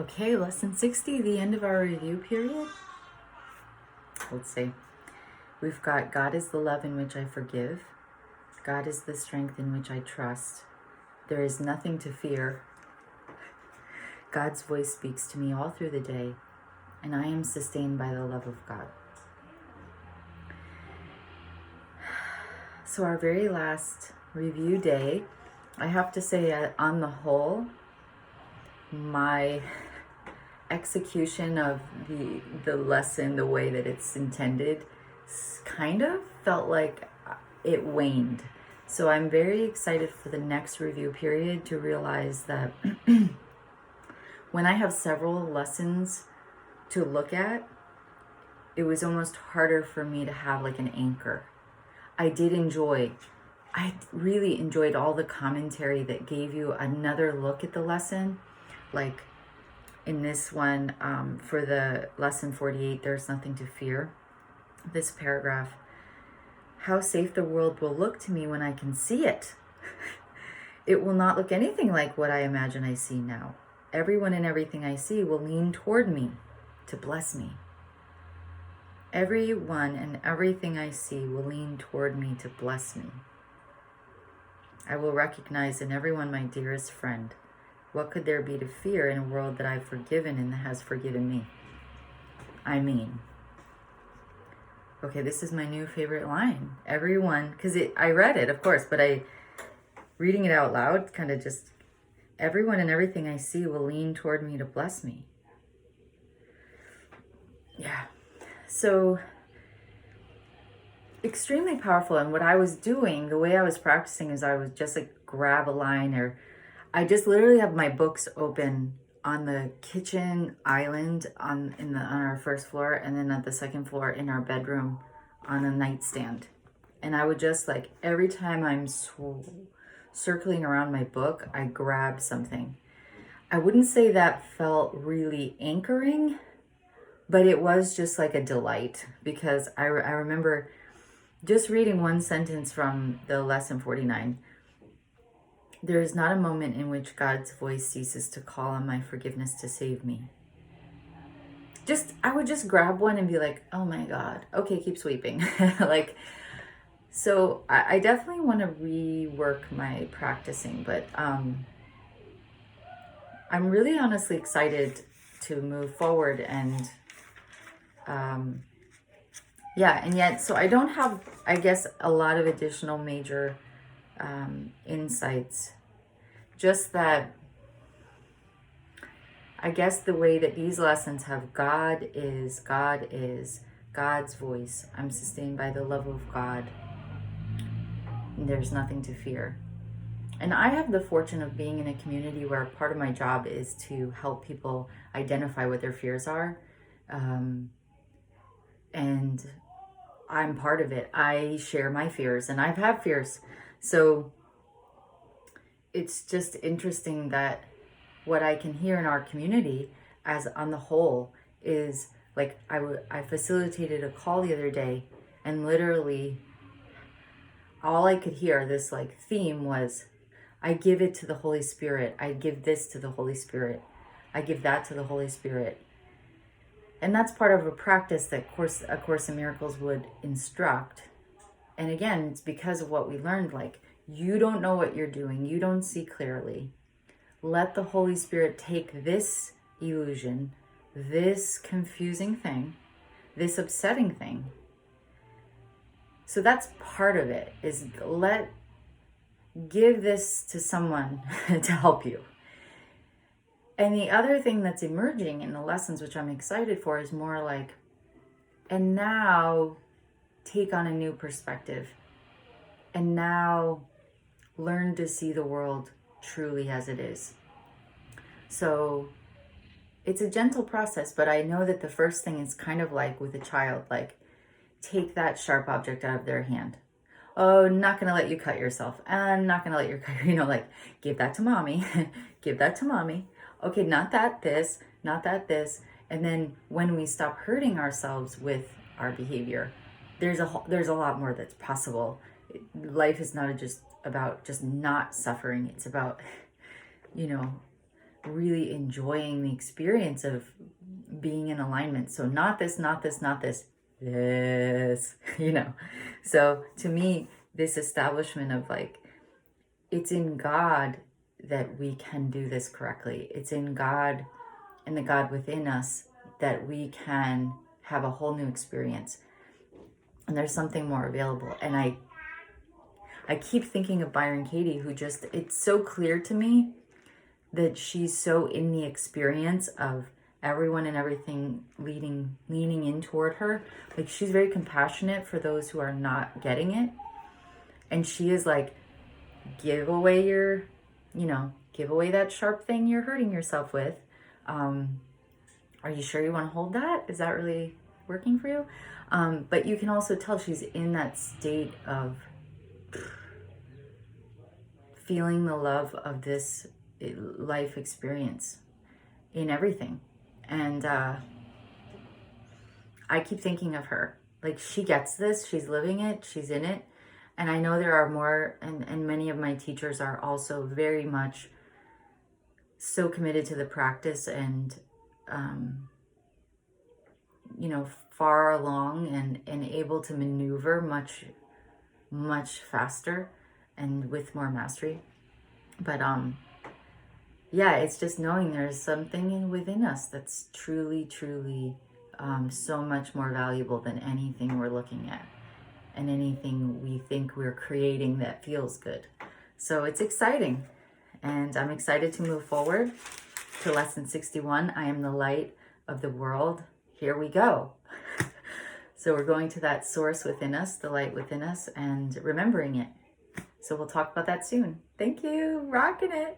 Okay, lesson 60, the end of our review period. Let's see. We've got God is the love in which I forgive. God is the strength in which I trust. There is nothing to fear. God's voice speaks to me all through the day, and I am sustained by the love of God. So our very last review day, I have to say on the whole, my execution of the lesson, the way that it's intended, kind of felt like it waned. So I'm very excited for the next review period to realize that when I have several lessons to look at, it was almost harder for me to have like an anchor. I really enjoyed all the commentary that gave you another look at the lesson. Like in this one, for the lesson 48, there's nothing to fear. This paragraph, how safe the world will look to me when I can see it. It will not look anything like what I imagine I see now. Everyone and everything I see will lean toward me to bless me. Everyone and everything I see will lean toward me to bless me. I will recognize in everyone my dearest friend. What could there be to fear in a world that I've forgiven and that has forgiven me? I mean, okay, this is my new favorite line. Everyone, because I read it, of course, but reading it out loud kind of just, everyone and everything I see will lean toward me to bless me. Yeah. So extremely powerful. And what I was doing, the way I was practicing is I would just like grab a line, or I just literally have my books open on the kitchen island on our first floor, and then at the second floor in our bedroom on a nightstand. And I would just like, every time I'm circling around my book, I grab something. I wouldn't say that felt really anchoring, but it was just like a delight, because I remember just reading one sentence from the lesson 49. There is not a moment in which God's voice ceases to call on my forgiveness to save me. I would just grab one and be like, oh my God, okay, keep sweeping. So I definitely want to rework my practicing, but I'm really honestly excited to move forward and and yet, so I don't have, I guess, a lot of additional major insights. Just that, I guess the way that these lessons have God is, God's voice. I'm sustained by the love of God. And there's nothing to fear. And I have the fortune of being in a community where part of my job is to help people identify what their fears are. And I'm part of it. I share my fears, and I've had fears. So it's just interesting that what I can hear in our community as on the whole is like, I facilitated a call the other day, and literally all I could hear, this like theme was, I give it to the Holy Spirit. I give this to the Holy Spirit. I give that to the Holy Spirit. And that's part of a practice that A Course in Miracles would instruct. And again, it's because of what we learned, like, you don't know what you're doing. You don't see clearly. Let the Holy Spirit take this illusion, this confusing thing, this upsetting thing. So that's part of it, is give this to someone to help you. And the other thing that's emerging in the lessons, which I'm excited for, is more like, and now take on a new perspective. And now learn to see the world truly as it is. So it's a gentle process, but I know that the first thing is kind of like with a child, like, take that sharp object out of their hand. Oh, not going to let you cut yourself. I'm not going to let you cut, like, give that to mommy. Give that to mommy. Okay, not that, this, not that, this. And then when we stop hurting ourselves with our behavior, there's a lot more that's possible. Life is not just about just not suffering. It's about, really enjoying the experience of being in alignment. So not this, not this, not this, this, So to me, this establishment of like, it's in God that we can do this correctly. It's in God and the God within us that we can have a whole new experience. And there's something more available. And I keep thinking of Byron Katie, who just, it's so clear to me that she's so in the experience of everyone and everything leaning in toward her. Like, she's very compassionate for those who are not getting it. And she is like, give away that sharp thing you're hurting yourself with. Are you sure you want to hold that? Is that really working for you? But you can also tell she's in that state of feeling the love of this life experience in everything. And I keep thinking of her. Like, she gets this, she's living it, she's in it. And I know there are more, and many of my teachers are also very much so committed to the practice and, far along and able to maneuver much, much faster and with more mastery. But yeah, it's just knowing there's something within us that's truly, truly so much more valuable than anything we're looking at and anything we think we're creating that feels good. So it's exciting, and I'm excited to move forward to lesson 61. I am the light of the world. Here we go. So we're going to that source within us, the light within us, and remembering it. So we'll talk about that soon. Thank you. Rocking it.